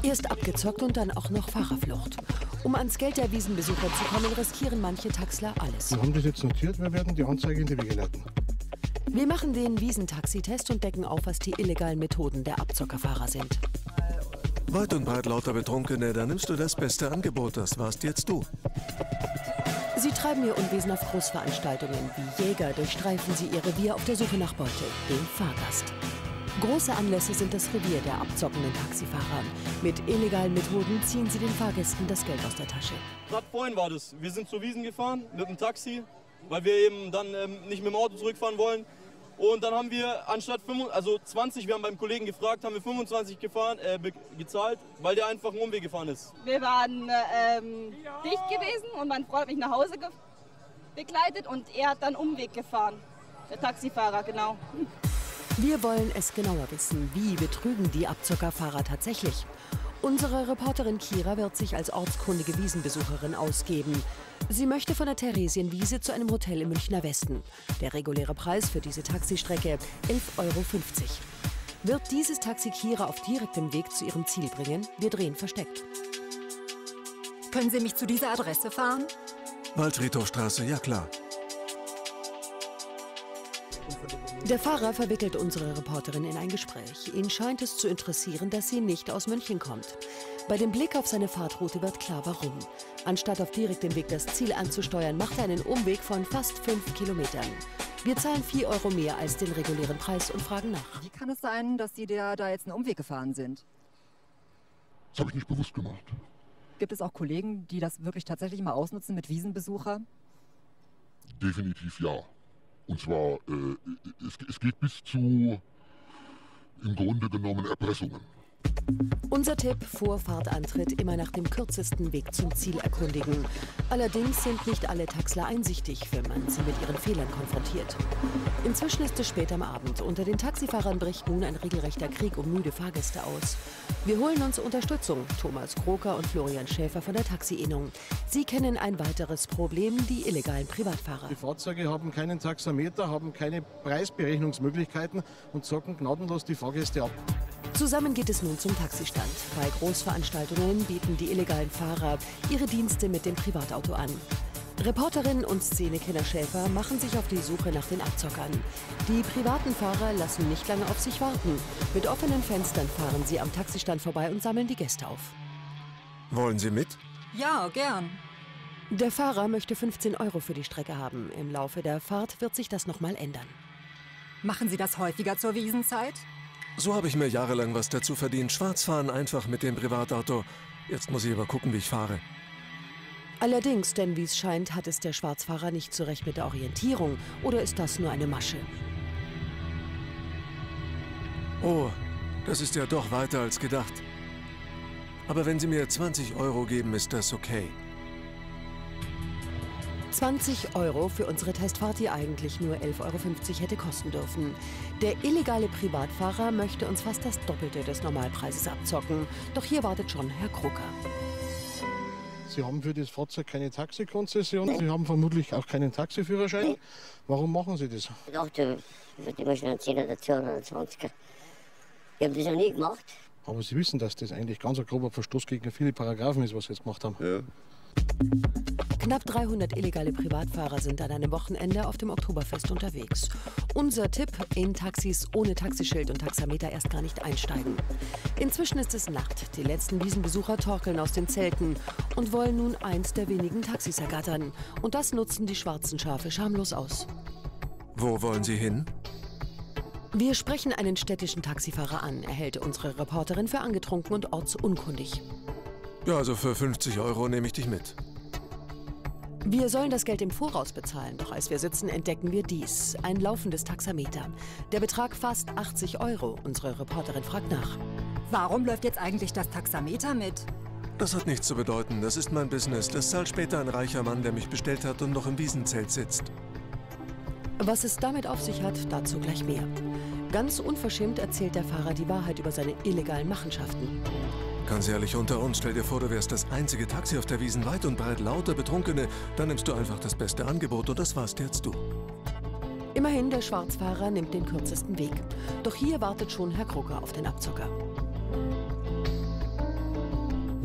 Erst abgezockt und dann auch noch Fahrerflucht. Um ans Geld der Wiesenbesucher zu kommen, riskieren manche Taxler alles. Wir haben das jetzt notiert, wir werden die Anzeige in die Wege leiten. Wir machen den Wiesentaxitest und decken auf, was die illegalen Methoden der Abzockerfahrer sind. Weit und breit lauter Betrunkene, da nimmst du das beste Angebot, das warst jetzt du. Sie treiben ihr Unwesen auf Großveranstaltungen. Wie Jäger durchstreifen sie ihr Revier auf der Suche nach Beute, dem Fahrgast. Große Anlässe sind das Revier der abzockenden Taxifahrer. Mit illegalen Methoden ziehen sie den Fahrgästen das Geld aus der Tasche. Gerade vorhin war das. Wir sind zur Wiesn gefahren mit dem Taxi, weil wir eben dann nicht mit dem Auto zurückfahren wollen. Und dann haben wir anstatt 20, wir haben beim Kollegen gefragt, haben wir 25 gezahlt, weil der einfach einen Umweg gefahren ist. Wir waren dicht gewesen und mein Freund hat mich nach Hause begleitet und er hat dann Umweg gefahren. Der Taxifahrer, genau. Wir wollen es genauer wissen. Wie betrügen die Abzockerfahrer tatsächlich? Unsere Reporterin Kira wird sich als ortskundige Wiesenbesucherin ausgeben. Sie möchte von der Theresienwiese zu einem Hotel im Münchner Westen. Der reguläre Preis für diese Taxistrecke 11,50 Euro. Wird dieses Taxi Kira auf direktem Weg zu ihrem Ziel bringen? Wir drehen versteckt. Können Sie mich zu dieser Adresse fahren? Waldfriedhofstraße, ja klar. Der Fahrer verwickelt unsere Reporterin in ein Gespräch. Ihn scheint es zu interessieren, dass sie nicht aus München kommt. Bei dem Blick auf seine Fahrtroute wird klar, warum. Anstatt auf direktem Weg das Ziel anzusteuern, macht er einen Umweg von fast 5 Kilometern. Wir zahlen 4 Euro mehr als den regulären Preis und fragen nach. Wie kann es sein, dass Sie da jetzt einen Umweg gefahren sind? Das habe ich nicht bewusst gemacht. Gibt es auch Kollegen, die das wirklich tatsächlich mal ausnutzen mit Wiesenbesucher? Definitiv ja. Und zwar, es geht bis zu, im Grunde genommen, Erpressungen. Unser Tipp: vor Fahrtantritt immer nach dem kürzesten Weg zum Ziel erkundigen. Allerdings sind nicht alle Taxler einsichtig, wenn man sie mit ihren Fehlern konfrontiert. Inzwischen ist es spät am Abend. Unter den Taxifahrern bricht nun ein regelrechter Krieg um müde Fahrgäste aus. Wir holen uns Unterstützung. Thomas Kroker und Florian Schäfer von der Taxi-Innung. Sie kennen ein weiteres Problem: die illegalen Privatfahrer. Die Fahrzeuge haben keinen Taxameter, haben keine Preisberechnungsmöglichkeiten und zocken gnadenlos die Fahrgäste ab. Zusammen geht es nun zum Taxistand. Bei Großveranstaltungen bieten die illegalen Fahrer ihre Dienste mit dem Privatauto an. Reporterin und Szenekenner Schäfer machen sich auf die Suche nach den Abzockern. Die privaten Fahrer lassen nicht lange auf sich warten. Mit offenen Fenstern fahren sie am Taxistand vorbei und sammeln die Gäste auf. Wollen Sie mit? Ja, gern. Der Fahrer möchte 15 Euro für die Strecke haben. Im Laufe der Fahrt wird sich das nochmal ändern. Machen Sie das häufiger zur Wiesenzeit? So habe ich mir jahrelang was dazu verdient. Schwarz fahren einfach mit dem Privatauto. Jetzt muss ich aber gucken, wie ich fahre. Allerdings, denn wie es scheint, hat es der Schwarzfahrer nicht so recht mit der Orientierung. Oder ist das nur eine Masche? Oh, das ist ja doch weiter als gedacht. Aber wenn Sie mir 20 Euro geben, ist das okay. 20 Euro für unsere Testfahrt, die eigentlich nur 11,50 Euro hätte kosten dürfen. Der illegale Privatfahrer möchte uns fast das Doppelte des Normalpreises abzocken. Doch hier wartet schon Herr Krucker. Sie haben für das Fahrzeug keine Taxikonzession, Sie haben vermutlich auch keinen Taxiführerschein. Warum machen Sie das? Ich dachte, ich würde immer schon einen 10er dazu oder einen 20er. Ich habe das noch nie gemacht. Aber Sie wissen, dass das eigentlich ganz ein grober Verstoß gegen viele Paragraphen ist, was Sie jetzt gemacht haben. Ja. Knapp 300 illegale Privatfahrer sind an einem Wochenende auf dem Oktoberfest unterwegs. Unser Tipp: in Taxis ohne Taxischild und Taxameter erst gar nicht einsteigen. Inzwischen ist es Nacht. Die letzten Wiesenbesucher torkeln aus den Zelten und wollen nun eins der wenigen Taxis ergattern. Und das nutzen die schwarzen Schafe schamlos aus. Wo wollen Sie hin? Wir sprechen einen städtischen Taxifahrer an. Er hält unsere Reporterin für angetrunken und ortsunkundig. Ja, also für 50 Euro nehme ich dich mit. Wir sollen das Geld im Voraus bezahlen, doch als wir sitzen, entdecken wir dies: ein laufendes Taxameter. Der Betrag fast 80 Euro. Unsere Reporterin fragt nach. Warum läuft jetzt eigentlich das Taxameter mit? Das hat nichts zu bedeuten. Das ist mein Business. Das zahlt später ein reicher Mann, der mich bestellt hat und noch im Wiesenzelt sitzt. Was es damit auf sich hat, dazu gleich mehr. Ganz unverschämt erzählt der Fahrer die Wahrheit über seine illegalen Machenschaften. Ganz ehrlich, unter uns, stell dir vor, du wärst das einzige Taxi auf der Wiesn, weit und breit lauter Betrunkene. Dann nimmst du einfach das beste Angebot und das warst jetzt du. Immerhin, der Schwarzfahrer nimmt den kürzesten Weg. Doch hier wartet schon Herr Krucker auf den Abzocker.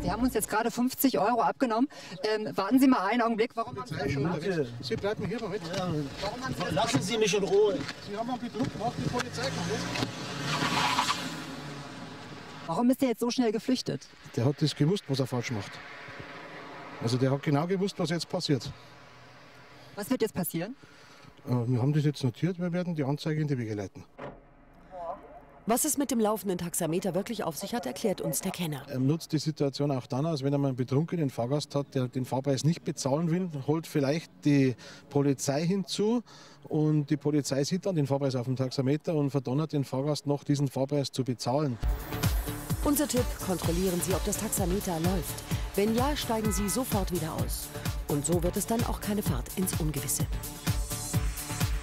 Sie haben uns jetzt gerade 50 € abgenommen. Warten Sie mal einen Augenblick. Warum haben Sie das gemacht? Sie bleiben hier, Moment. Warum haben Sie das Lassen Sie mich in Ruhe. Sie haben einen Betrug gemacht, die Polizei kommt. Warum ist der jetzt so schnell geflüchtet? Der hat das gewusst, was er falsch macht. Also der hat genau gewusst, was jetzt passiert. Was wird jetzt passieren? Wir haben das jetzt notiert, wir werden die Anzeige in die Wege leiten. Was es mit dem laufenden Taxameter wirklich auf sich hat, erklärt uns der Kenner. Er nutzt die Situation auch dann aus, wenn er mal einen betrunkenen Fahrgast hat, der den Fahrpreis nicht bezahlen will, holt vielleicht die Polizei hinzu und die Polizei sieht dann den Fahrpreis auf dem Taxameter und verdonnert den Fahrgast noch, diesen Fahrpreis zu bezahlen. Unser Tipp: Kontrollieren Sie, ob das Taxameter läuft. Wenn ja, steigen Sie sofort wieder aus. Und so wird es dann auch keine Fahrt ins Ungewisse.